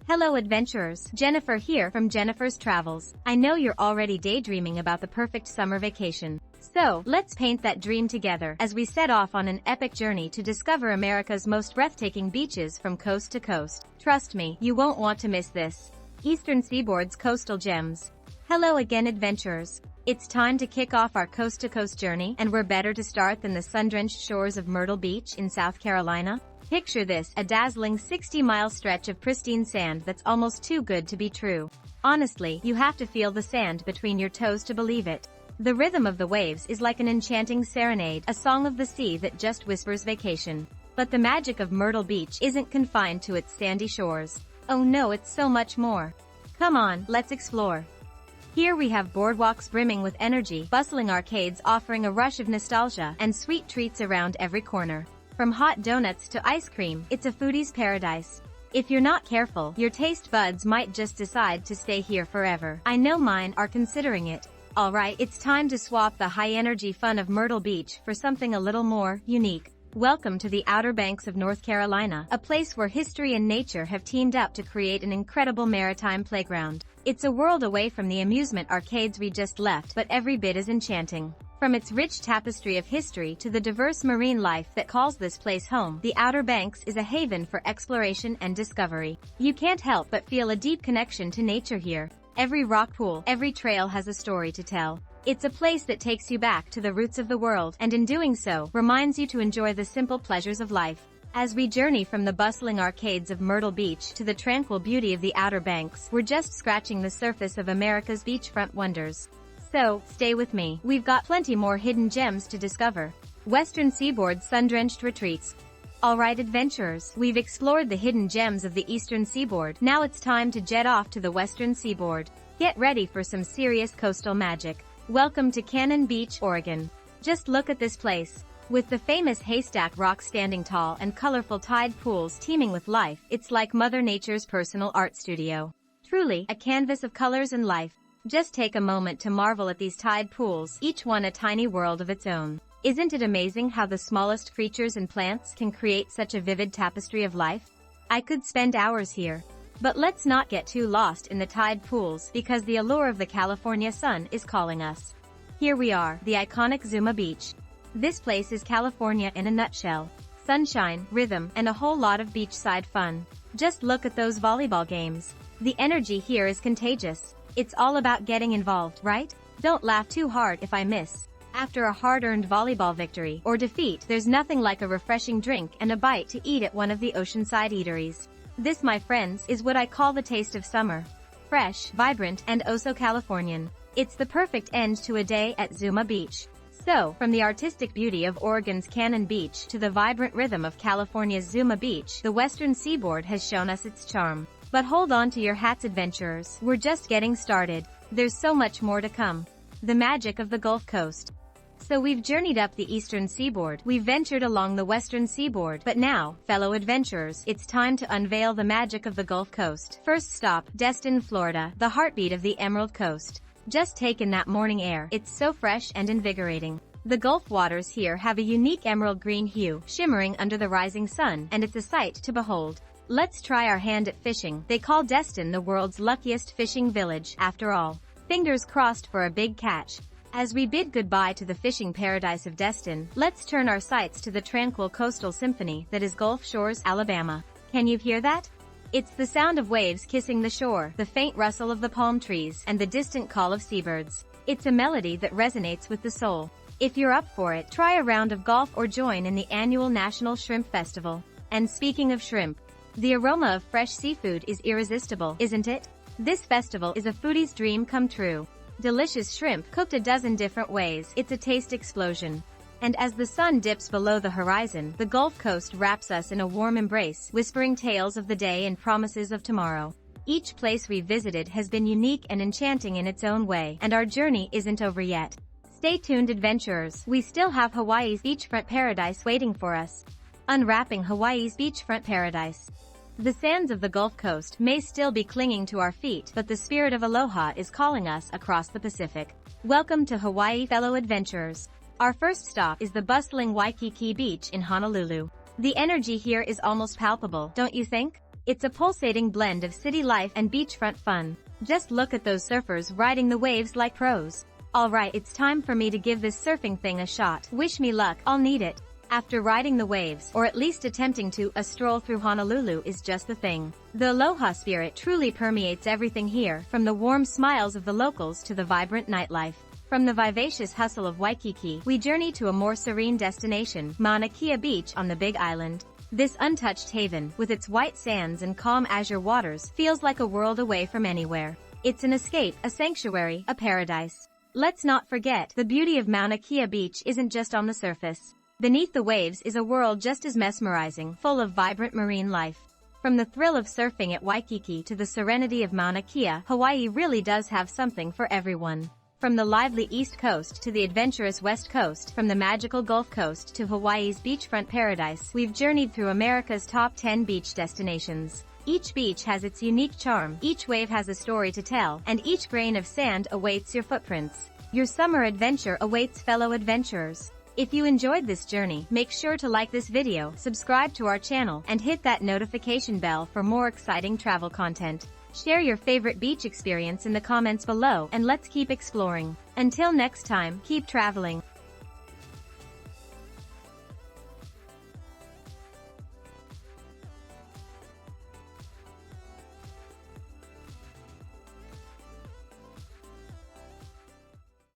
Hello adventurers, Jennifer here from Jennifer's Travels. I know you're already daydreaming about the perfect summer vacation. So, let's paint that dream together as we set off on an epic journey to discover America's most breathtaking beaches from coast to coast. Trust me, you won't want to miss this. Eastern Seaboard's coastal gems. Hello again adventurers. It's time to kick off our coast-to-coast journey, and we're better to start than the sun-drenched shores of Myrtle Beach in South Carolina. Picture this, a dazzling 60-mile stretch of pristine sand that's almost too good to be true. Honestly, you have to feel the sand between your toes to believe it. The rhythm of the waves is like an enchanting serenade, a song of the sea that just whispers vacation. But the magic of Myrtle Beach isn't confined to its sandy shores. Oh no, it's so much more. Come on, let's explore. Here we have boardwalks brimming with energy, bustling arcades offering a rush of nostalgia, and sweet treats around every corner. From hot donuts to ice cream, it's a foodie's paradise. If you're not careful, your taste buds might just decide to stay here forever. I know mine are considering it. Alright, it's time to swap the high-energy fun of Myrtle Beach for something a little more unique. Welcome to the Outer Banks of North Carolina, a place where history and nature have teamed up to create an incredible maritime playground. It's a world away from the amusement arcades we just left, but every bit as enchanting. From its rich tapestry of history to the diverse marine life that calls this place home, the Outer Banks is a haven for exploration and discovery. You can't help but feel a deep connection to nature here. Every rock pool, every trail has a story to tell. It's a place that takes you back to the roots of the world, and in doing so, reminds you to enjoy the simple pleasures of life. As we journey from the bustling arcades of Myrtle Beach to the tranquil beauty of the Outer Banks, we're just scratching the surface of America's beachfront wonders. So, stay with me. We've got plenty more hidden gems to discover. Western Seaboard sun-drenched retreats. Alright adventurers, we've explored the hidden gems of the Eastern Seaboard. Now it's time to jet off to the Western Seaboard. Get ready for some serious coastal magic. Welcome to Cannon Beach, Oregon. Just look at this place. With the famous Haystack Rock standing tall and colorful tide pools teeming with life, it's like Mother Nature's personal art studio. Truly, a canvas of colors and life. Just take a moment to marvel at these tide pools, each one a tiny world of its own. Isn't it amazing how the smallest creatures and plants can create such a vivid tapestry of life? I could spend hours here. But let's not get too lost in the tide pools, because the allure of the California sun is calling us. Here we are, the iconic Zuma Beach. This place is California in a nutshell. Sunshine, rhythm, and a whole lot of beachside fun. Just look at those volleyball games. The energy here is contagious. It's all about getting involved, right? Don't laugh too hard if I miss. After a hard-earned volleyball victory or defeat, there's nothing like a refreshing drink and a bite to eat at one of the oceanside eateries. This, my friends, is what I call the taste of summer. Fresh, vibrant, and oh so Californian. It's the perfect end to a day at Zuma Beach. So, from the artistic beauty of Oregon's Cannon Beach to the vibrant rhythm of California's Zuma Beach, the Western Seaboard has shown us its charm. But hold on to your hats adventurers, we're just getting started. There's so much more to come. The magic of the Gulf Coast. So we've journeyed up the Eastern Seaboard, we've ventured along the Western Seaboard, but now, fellow adventurers, it's time to unveil the magic of the Gulf Coast. First stop, Destin, Florida, the heartbeat of the Emerald Coast. Just take in that morning air, it's so fresh and invigorating. The Gulf waters here have a unique emerald green hue, shimmering under the rising sun, and it's a sight to behold. Let's try our hand at fishing. They call Destin the world's luckiest fishing village, after all. Fingers crossed for a big catch. As we bid goodbye to the fishing paradise of Destin, let's turn our sights to the tranquil coastal symphony that is Gulf Shores, Alabama. Can you hear that? It's the sound of waves kissing the shore, the faint rustle of the palm trees, and the distant call of seabirds. It's a melody that resonates with the soul. If you're up for it, try a round of golf or join in the annual National Shrimp Festival. And speaking of shrimp, the aroma of fresh seafood is irresistible, isn't it? This festival is a foodie's dream come true. Delicious shrimp cooked a dozen different ways, it's a taste explosion. And as the sun dips below the horizon, the Gulf Coast wraps us in a warm embrace, whispering tales of the day and promises of tomorrow. Each place we visited has been unique and enchanting in its own way, and our journey isn't over yet. Stay tuned adventurers, we still have Hawaii's beachfront paradise waiting for us. Unwrapping Hawaii's beachfront paradise. The sands of the Gulf Coast may still be clinging to our feet, but the spirit of aloha is calling us across the Pacific. Welcome to Hawaii, fellow adventurers. Our first stop is the bustling Waikiki Beach in Honolulu. The energy here is almost palpable, don't you think? It's a pulsating blend of city life and beachfront fun. Just look at those surfers riding the waves like pros. Alright, it's time for me to give this surfing thing a shot. Wish me luck, I'll need it. After riding the waves, or at least attempting to, a stroll through Honolulu is just the thing. The aloha spirit truly permeates everything here, from the warm smiles of the locals to the vibrant nightlife. From the vivacious hustle of Waikiki, we journey to a more serene destination, Mauna Beach on the Big Island. This untouched haven, with its white sands and calm azure waters, feels like a world away from anywhere. It's an escape, a sanctuary, a paradise. Let's not forget, the beauty of Mauna Beach isn't just on the surface. Beneath the waves is a world just as mesmerizing, full of vibrant marine life. From the thrill of surfing at Waikiki to the serenity of Mauna Kea, Hawaii really does have something for everyone. From the lively East Coast to the adventurous West Coast, from the magical Gulf Coast to Hawaii's beachfront paradise, we've journeyed through America's top 10 beach destinations. Each beach has its unique charm, each wave has a story to tell, and each grain of sand awaits your footprints. Your summer adventure awaits, fellow adventurers. If you enjoyed this journey, make sure to like this video, subscribe to our channel, and hit that notification bell for more exciting travel content. Share your favorite beach experience in the comments below, and let's keep exploring. Until next time, keep traveling.